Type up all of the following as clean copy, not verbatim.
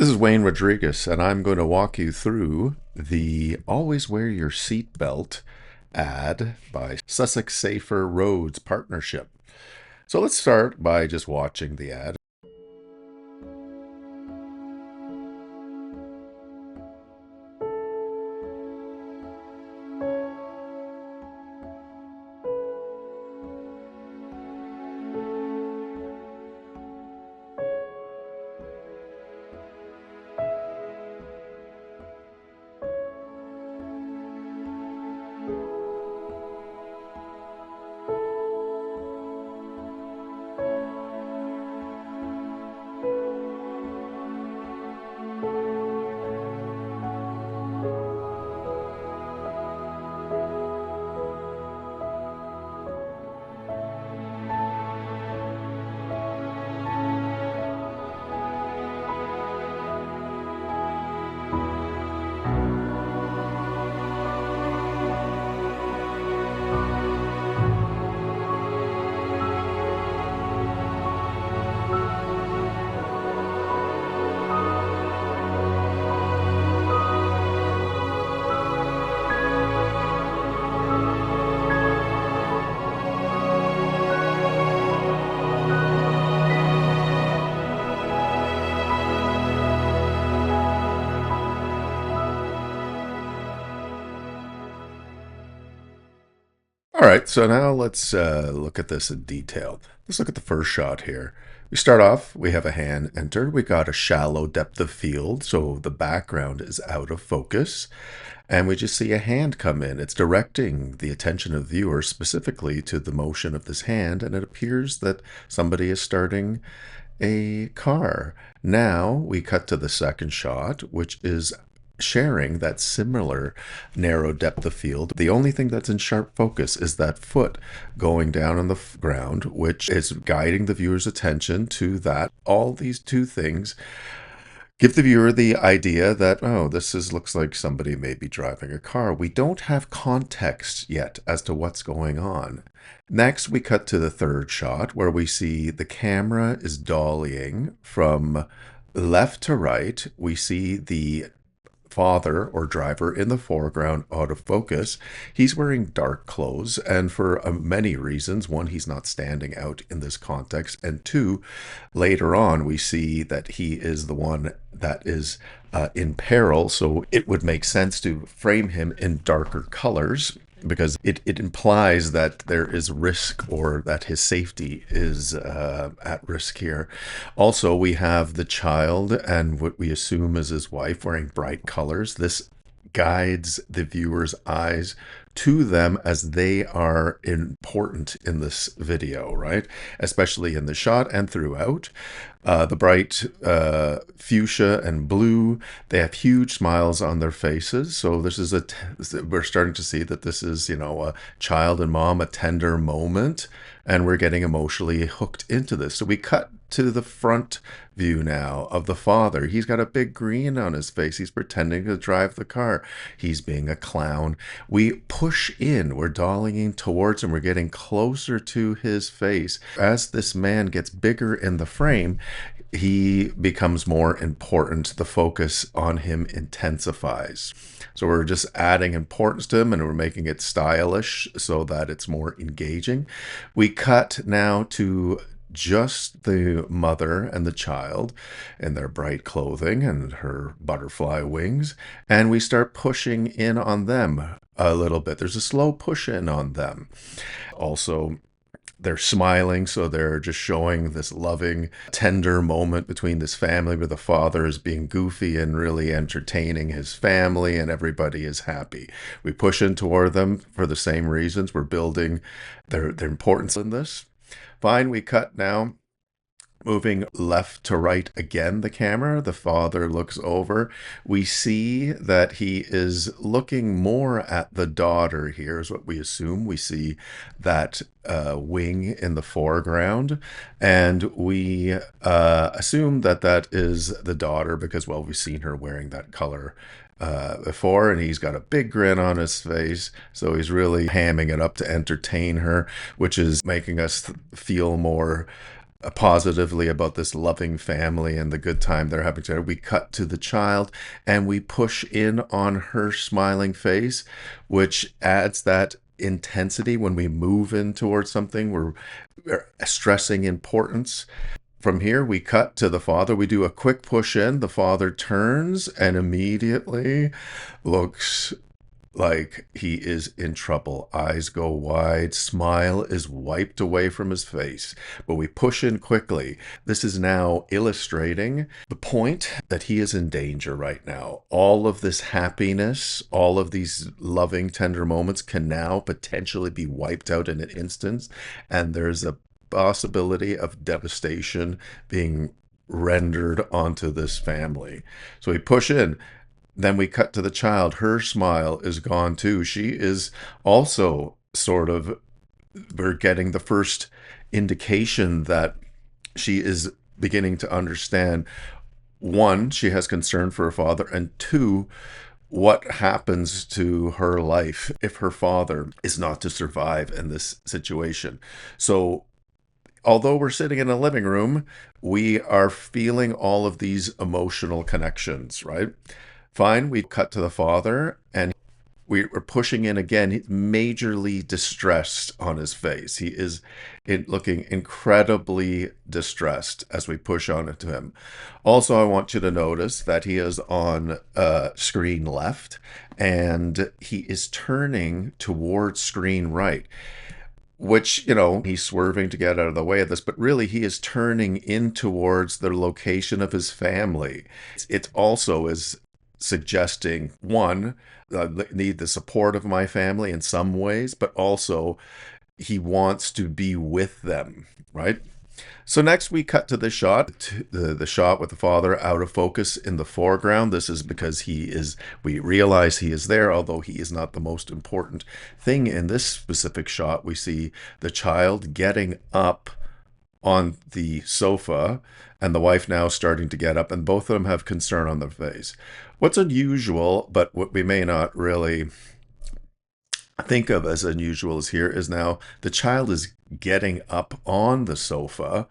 This is Wayne Rodriguez, and I'm going to walk you through the Always Wear Your Seatbelt ad by Sussex Safer Roads Partnership. So let's start by just watching the ad. All right, so now let's look at this in detail. Let's look at the first shot here. We start off, we have a hand enter. We got a shallow depth of field, so the background is out of focus. And we just see a hand come in. It's directing the attention of viewers specifically to the motion of this hand, and it appears that somebody is starting a car. Now we cut to the second shot, which is sharing that similar narrow depth of field. The only thing that's in sharp focus is that foot going down on the ground, which is guiding the viewer's attention to that. All these two things give the viewer the idea that, oh, looks like somebody may be driving a car. We don't have context yet as to what's going on. Next, we cut to the third shot where we see the camera is dollying from left to right. We see the father or driver in the foreground out of focus. He's wearing dark clothes, and for many reasons. One, he's not standing out in this context, and two, later on we see that he is the one that is in peril, so it would make sense to frame him in darker colors because it implies that there is risk or that his safety is at risk here. Also, we have the child and what we assume is his wife wearing bright colors. This guides the viewer's eyes to them as they are important in this video, right? Especially in the shot and throughout. The bright fuchsia and blue, they have huge smiles on their faces. So this is we're starting to see that this is, a child and mom, a tender moment, and we're getting emotionally hooked into this. So we cut to the front view now of the father. He's got a big grin on his face. He's pretending to drive the car. He's being a clown. We push in. We're dollying in towards him. We're getting closer to his face. As this man gets bigger in the frame, he becomes more important. The focus on him intensifies. So we're just adding importance to him and we're making it stylish so that it's more engaging. We cut now to just the mother and the child in their bright clothing and her butterfly wings, and we start pushing in on them a little bit. There's a slow push in on them. Also, they're smiling, so they're just showing this loving, tender moment between this family where the father is being goofy and really entertaining his family and everybody is happy. We push in toward them for the same reasons. We're building their importance in this. Fine, we cut now. Moving left to right again, the camera, the father looks over. We see that he is looking more at the daughter here is what we assume. We see that wing in the foreground, and we assume that that is the daughter because, well, we've seen her wearing that color before, and he's got a big grin on his face, so he's really hamming it up to entertain her, which is making us feel more positively about this loving family and the good time they're having together. We cut to the child and we push in on her smiling face, which adds that intensity when we move in towards something. We're stressing importance. From here, we cut to the father. We do a quick push in. The father turns and immediately looks like he is in trouble. Eyes go wide, smile is wiped away from his face. But we push in quickly. This is now illustrating the point that he is in danger right now. All of this happiness, all of these loving, tender moments can now potentially be wiped out in an instant. And there's a possibility of devastation being rendered onto this family. So we push in. Then we cut to the child. Her smile is gone too. She is also sort of, we're getting the first indication that she is beginning to understand, one, she has concern for her father, and two, what happens to her life if her father is not to survive in this situation. So although we're sitting in a living room, we are feeling all of these emotional connections, right? Fine, we cut to the father and we're pushing in again. He's majorly distressed on his face. He is looking incredibly distressed as we push on into him. Also, I want you to notice that he is on screen left and he is turning towards screen right, which, he's swerving to get out of the way of this, but really he is turning in towards the location of his family. It also is suggesting, one, need the support of my family in some ways, but also he wants to be with them, right? So next we cut to the shot, the shot with the father out of focus in the foreground. This is because we realize he is there, although he is not the most important thing in this specific shot. We see the child getting up on the sofa and the wife now starting to get up, and both of them have concern on their face. What's unusual, but what we may not really think of as unusual is here is now the child is getting up on the sofa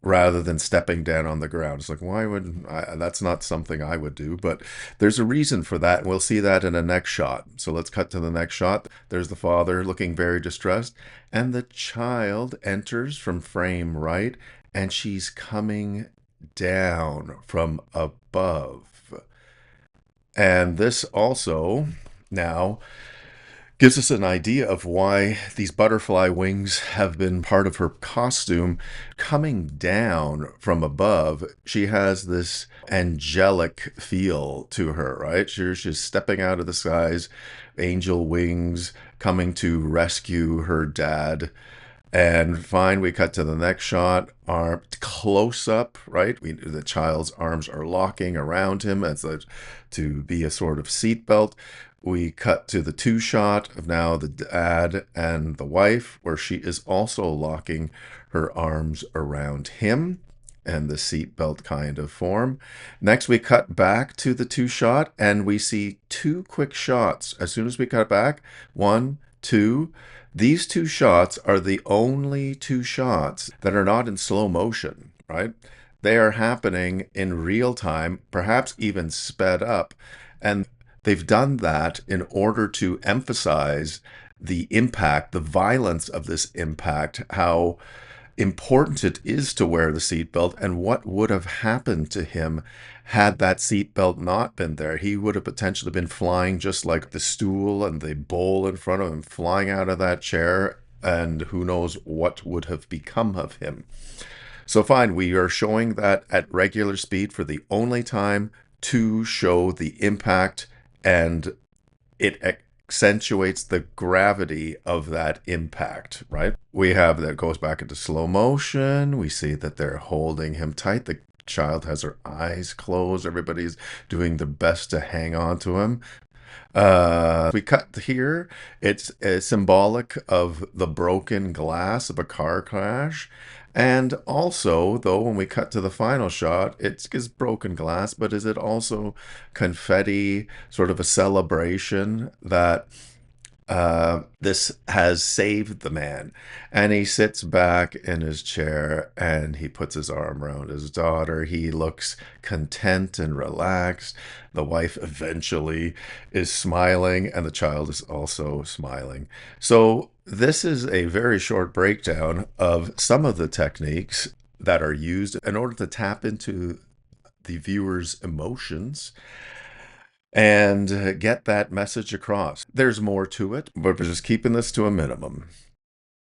rather than stepping down on the ground. It's like, why would I, that's not something I would do, but there's a reason for that. And we'll see that in the next shot. So let's cut to the next shot. There's the father looking very distressed, and the child enters from frame right, and she's coming down from above. And this also now gives us an idea of why these butterfly wings have been part of her costume. Coming down from above, she has this angelic feel to her, right? She's stepping out of the skies, angel wings, coming to rescue her dad. And fine, we cut to the next shot, arm close up, right? The child's arms are locking around him to be a sort of seatbelt. We cut to the two shot of now the dad and the wife, where she is also locking her arms around him and the seatbelt kind of form. Next, we cut back to the two shot and we see two quick shots. As soon as we cut back, one, two, these two shots are the only two shots that are not in slow motion, right? They are happening in real time, perhaps even sped up. And they've done that in order to emphasize the impact, the violence of this impact, how important it is to wear the seatbelt, and what would have happened to him had that seatbelt not been there. He would have potentially been flying, just like the stool and the bowl in front of him, flying out of that chair, and who knows what would have become of him. So fine, we are showing that at regular speed for the only time to show the impact, and it accentuates the gravity of that impact, right? We have that goes back into slow motion. We see that they're holding him tight. The child has her eyes closed. Everybody's doing their best to hang on to him. We cut here. It's symbolic of the broken glass of a car crash. And also, though, when we cut to the final shot, it's broken glass, but is it also confetti, sort of a celebration that This has saved the man. And he sits back in his chair and he puts his arm around his daughter. He looks content and relaxed. The wife eventually is smiling, and the child is also smiling. So, this is a very short breakdown of some of the techniques that are used in order to tap into the viewer's emotions and get that message across. There's more to it, but we're just keeping this to a minimum.